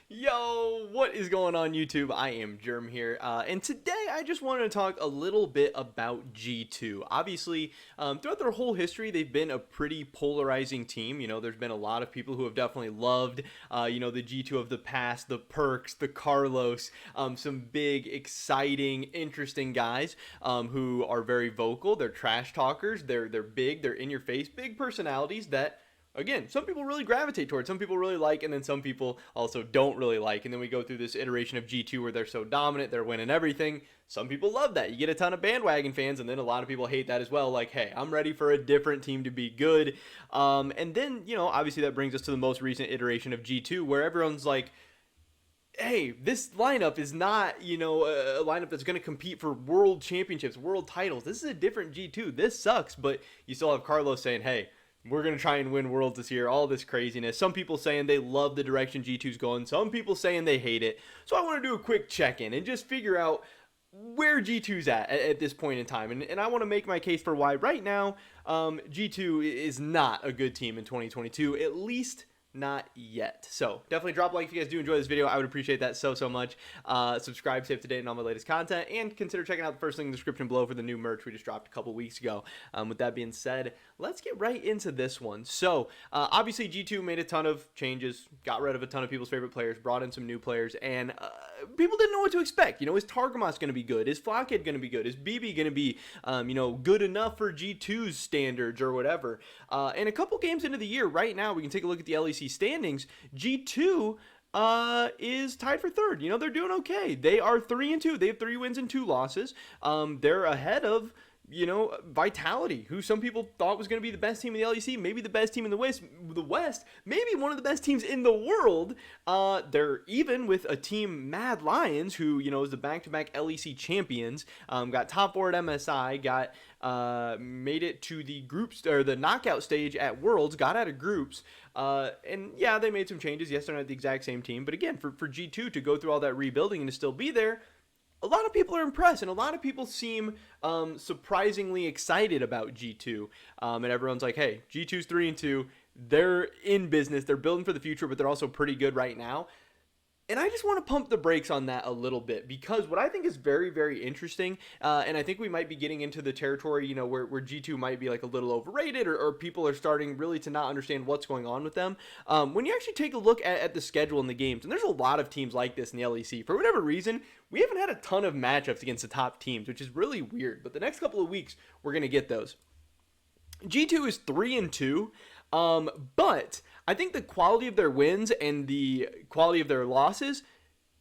Yo, what is going on YouTube? I am Germ here, and today I just wanted to talk a little bit about G2. Obviously, throughout their whole history, they've been a pretty polarizing team. You know, there's been a lot of people who have definitely loved, the G2 of the past, the Perks, the Carlos, some big, exciting, interesting guys who are very vocal. They're trash talkers. They're big. They're in your face. Big personalities that, again, some people really gravitate towards, some people really like, and then some people also don't really like. And then we go through this iteration of G2 where they're so dominant, they're winning everything. Some people love that. You get a ton of bandwagon fans, and then a lot of people hate that as well. Like, hey, I'm ready for a different team to be good. And then, obviously that brings us to the most recent iteration of G2 where everyone's like, hey, this lineup is not, a lineup that's going to compete for world championships, world titles. This is a different G2. This sucks, but you still have Carlos saying, hey, we're going to try and win worlds this year, all this craziness. Some people saying they love the direction G2's going. Some people saying they hate it. So I want to do a quick check-in and just figure out where G2's at this point in time. And I want to make my case for why right now G2 is not a good team in 2022, at least not yet. So definitely drop a like if you guys do enjoy this video. I would appreciate that so much. Subscribe, stay up to date on all my latest content, and consider checking out the first link in the description below for the new merch we just dropped a couple weeks ago. With that being said, let's get right into this one. So obviously G2 made a ton of changes, got rid of a ton of people's favorite players, brought in some new players, and people didn't know what to expect. Is Targamas going to be good? Is Flockhead going to be good? Is BB going to be good enough for G2's standards or whatever? And a couple games into the year right now, we can take a look at the LEC standings. G2 is tied for third. They're doing okay. They are 3-2. They have 3 wins and 2 losses. They're ahead of Vitality, who some people thought was going to be the best team in the LEC, maybe the best team in the West, maybe one of the best teams in the world. They're even with a team, Mad Lions, who, is the back-to-back LEC champions, got top 4 at MSI, got made it to the groups or the knockout stage at Worlds, got out of groups. And yeah, they made some changes. Yes, they're not the exact same team, but again, for G2 to go through all that rebuilding and to still be there, a lot of people are impressed, and a lot of people seem surprisingly excited about G2. And everyone's like, hey, G2's 3-2. They're in business. They're building for the future, but they're also pretty good right now. And I just want to pump the brakes on that a little bit, because what I think is very, very interesting, and I think we might be getting into the territory, where G2 might be like a little overrated, or people are starting really to not understand what's going on with them. When you actually take a look at the schedule and the games, and there's a lot of teams like this in the LEC, for whatever reason, we haven't had a ton of matchups against the top teams, which is really weird. But the next couple of weeks, we're going to get those. G2 is 3-2, but I think the quality of their wins and the quality of their losses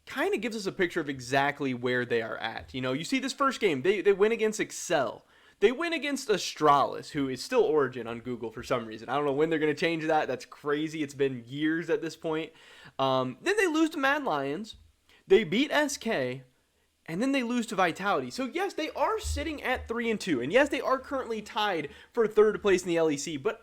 kind of gives us a picture of exactly where they are at. You see this first game, they win against Excel. They win against Astralis, who is still Origin on Google for some reason. I don't know when they're going to change that. That's crazy. It's been years at this point. Then they lose to Mad Lions. They beat SK. And then they lose to Vitality. So yes, they are sitting at 3-2. And yes, they are currently tied for third place in the LEC. But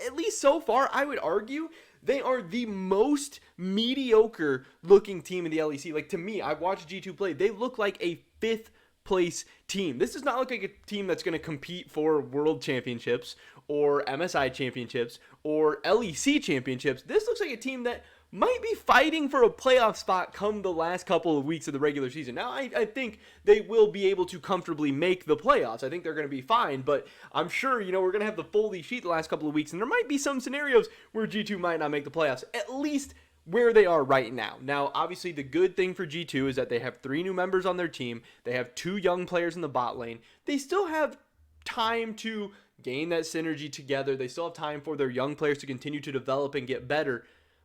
at least so far, I would argue they are the most mediocre looking team in the LEC. Like, to me, I've watched G2 play. They look like a 5th place team. This does not look like a team that's going to compete for world championships or MSI championships or LEC championships. This looks like a team that might be fighting for a playoff spot come the last couple of weeks of the regular season. Now, I think they will be able to comfortably make the playoffs. I think they're going to be fine, but I'm sure, we're going to have the Foley sheet the last couple of weeks, and there might be some scenarios where G2 might not make the playoffs, at least where they are right now. Now, obviously, the good thing for G2 is that they have 3 new members on their team. They have 2 young players in the bot lane. They still have time to gain that synergy together. They still have time for their young players to continue to develop and get better.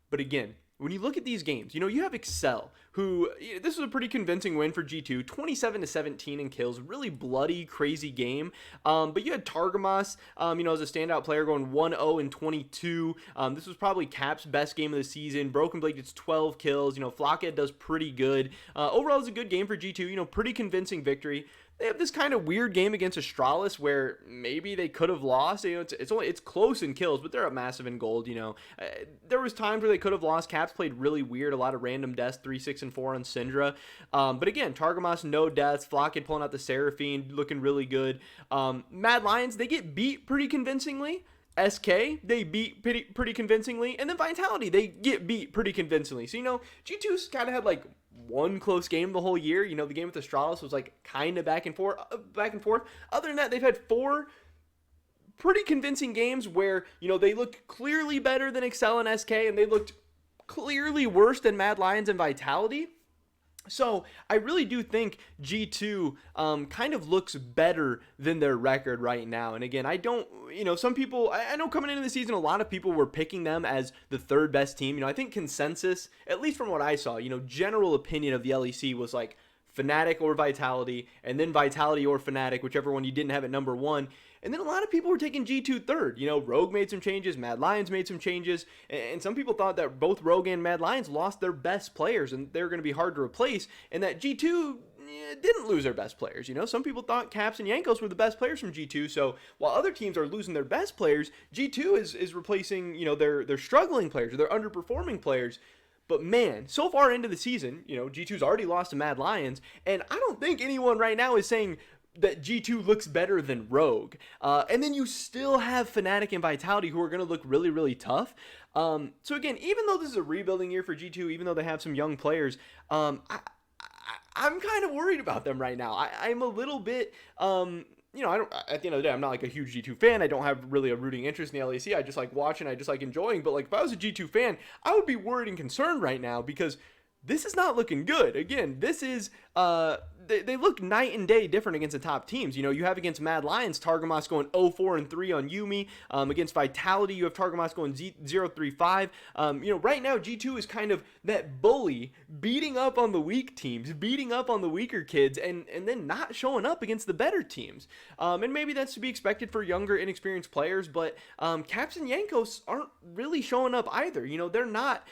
But again, when you look at these games, you have Excel, who, this was a pretty convincing win for G2, 27-17 in kills, really bloody, crazy game. But you had Targamas, as a standout player, going 1-0-22. This was probably Cap's best game of the season. Broken Blade gets 12 kills. Flockhead does pretty good. Overall, it was a good game for G2. Pretty convincing victory. They have this kind of weird game against Astralis where maybe they could have lost. It's close in kills, but they're up massive in gold. There was times where they could have lost. Caps played really weird, a lot of random deaths, 3, 6, and 4 on Syndra. But again, Targamas, no deaths. Flockhead pulling out the Seraphine, looking really good. Mad Lions, they get beat pretty convincingly. SK, they beat pretty convincingly, and then Vitality, they get beat pretty convincingly. So, G2's kind of had like one close game the whole year. The game with Astralis was like kind of back and forth. Other than that, they've had 4 pretty convincing games where, they looked clearly better than Excel and SK, and they looked clearly worse than Mad Lions and Vitality. So I really do think G2 kind of looks better than their record right now. And again, I don't, some people, I know coming into the season, a lot of people were picking them as the 3rd best team. I think consensus, at least from what I saw, general opinion of the LEC was like Fnatic or Vitality, and then Vitality or Fnatic, whichever one you didn't have at number 1. And then a lot of people were taking G2 third. Rogue made some changes, Mad Lions made some changes, and some people thought that both Rogue and Mad Lions lost their best players, and they're going to be hard to replace, and that G2 didn't lose their best players. Some people thought Caps and Jankos were the best players from G2, so while other teams are losing their best players, G2 is replacing, their struggling players, or their underperforming players. But man, so far into the season, G2's already lost to Mad Lions, and I don't think anyone right now is saying that G2 looks better than Rogue. And then you still have Fnatic and Vitality, who are going to look really, really tough. So again, even though this is a rebuilding year for G2, even though they have some young players, I'm kind of worried about them right now. I'm a little bit, I don't, at the end of the day, I'm not like a huge G2 fan. I don't have really a rooting interest in the LEC. I just like watching, I just like enjoying. But like if I was a G2 fan, I would be worried and concerned right now because this is not looking good. Again, this is, they look night and day different against the top teams. You have against Mad Lions, Targamas going 0-4-3 on Yuumi. Against Vitality, you have Targamas going 0-3-5. Right now, G2 is kind of that bully beating up on the weak teams, beating up on the weaker kids, and then not showing up against the better teams. And maybe that's to be expected for younger, inexperienced players, but Caps and Jankos aren't really showing up either. They're not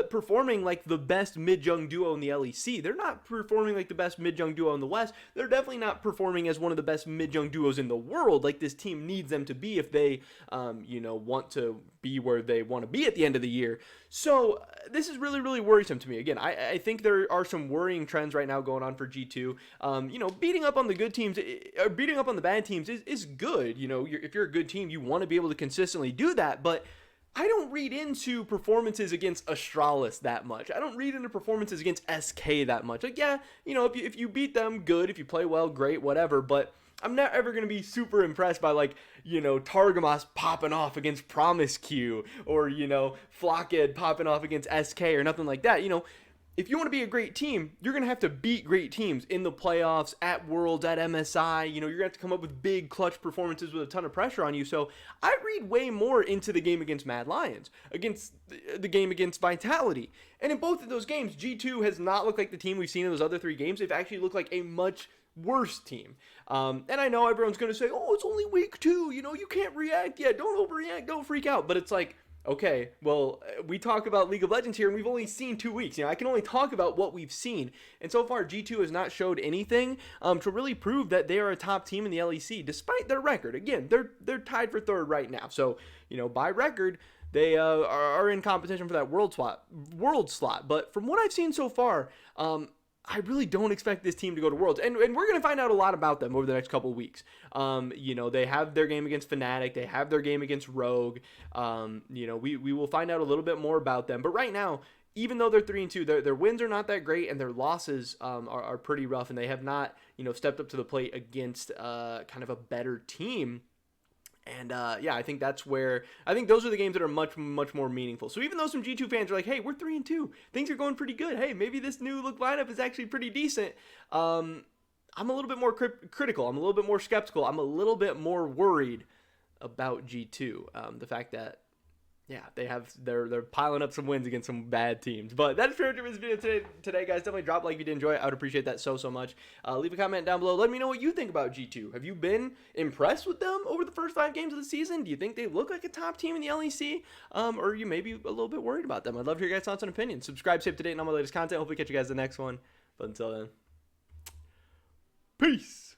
performing like the best mid-young duo in the LEC. They're not performing like the best mid-young duo in the West. They're definitely not performing as one of the best mid-young duos in the world like this team needs them to be if they, want to be where they want to be at the end of the year. So this is really, really worrisome to me. Again, I think there are some worrying trends right now going on for G2. Beating up on the good teams, or beating up on the bad teams is good. If you're a good team, you want to be able to consistently do that, but I don't read into performances against Astralis that much. I don't read into performances against SK that much. Like, yeah, if you beat them, good. If you play well, great, whatever. But I'm not ever going to be super impressed by, like, Targamas popping off against Promisq, or, Flocked popping off against SK or nothing like that. If you want to be a great team, you're going to have to beat great teams in the playoffs, at Worlds, at MSI. You're going to have to come up with big clutch performances with a ton of pressure on you. So I read way more into the game against Mad Lions, against the game against Vitality. And in both of those games, G2 has not looked like the team we've seen in those other 3 games. They've actually looked like a much worse team. And I know everyone's going to say, oh, it's only week 2. You can't react yet. Don't overreact. Don't freak out. But it's like, okay, well, we talk about League of Legends here, and we've only seen 2 weeks. I can only talk about what we've seen. And so far, G2 has not showed anything to really prove that they are a top team in the LEC, despite their record. Again, they're tied for 3rd right now. So, by record, they are in competition for that world slot. But from what I've seen so far, I really don't expect this team to go to Worlds. And we're going to find out a lot about them over the next couple of weeks. They have their game against Fnatic. They have their game against Rogue. We will find out a little bit more about them. But right now, even though they're 3-2, their wins are not that great, and their losses are pretty rough. And they have not, stepped up to the plate against kind of a better team. And I think those are the games that are much, much more meaningful. So even though some G2 fans are like, hey, we're 3-2, things are going pretty good. Hey, maybe this new look lineup is actually pretty decent. I'm a little bit more critical. I'm a little bit more skeptical. I'm a little bit more worried about G2. The fact that, they're piling up some wins against some bad teams. But that's pretty much this video today, guys. Definitely drop a like if you did enjoy it. I would appreciate that so much. Leave a comment down below. Let me know what you think about G2. Have you been impressed with them over the first 5 games of the season? Do you think they look like a top team in the LEC? Or are you maybe a little bit worried about them? I'd love to hear your guys' thoughts and opinions. Subscribe, stay up to date on all my latest content. Hopefully catch you guys in the next one. But until then, peace.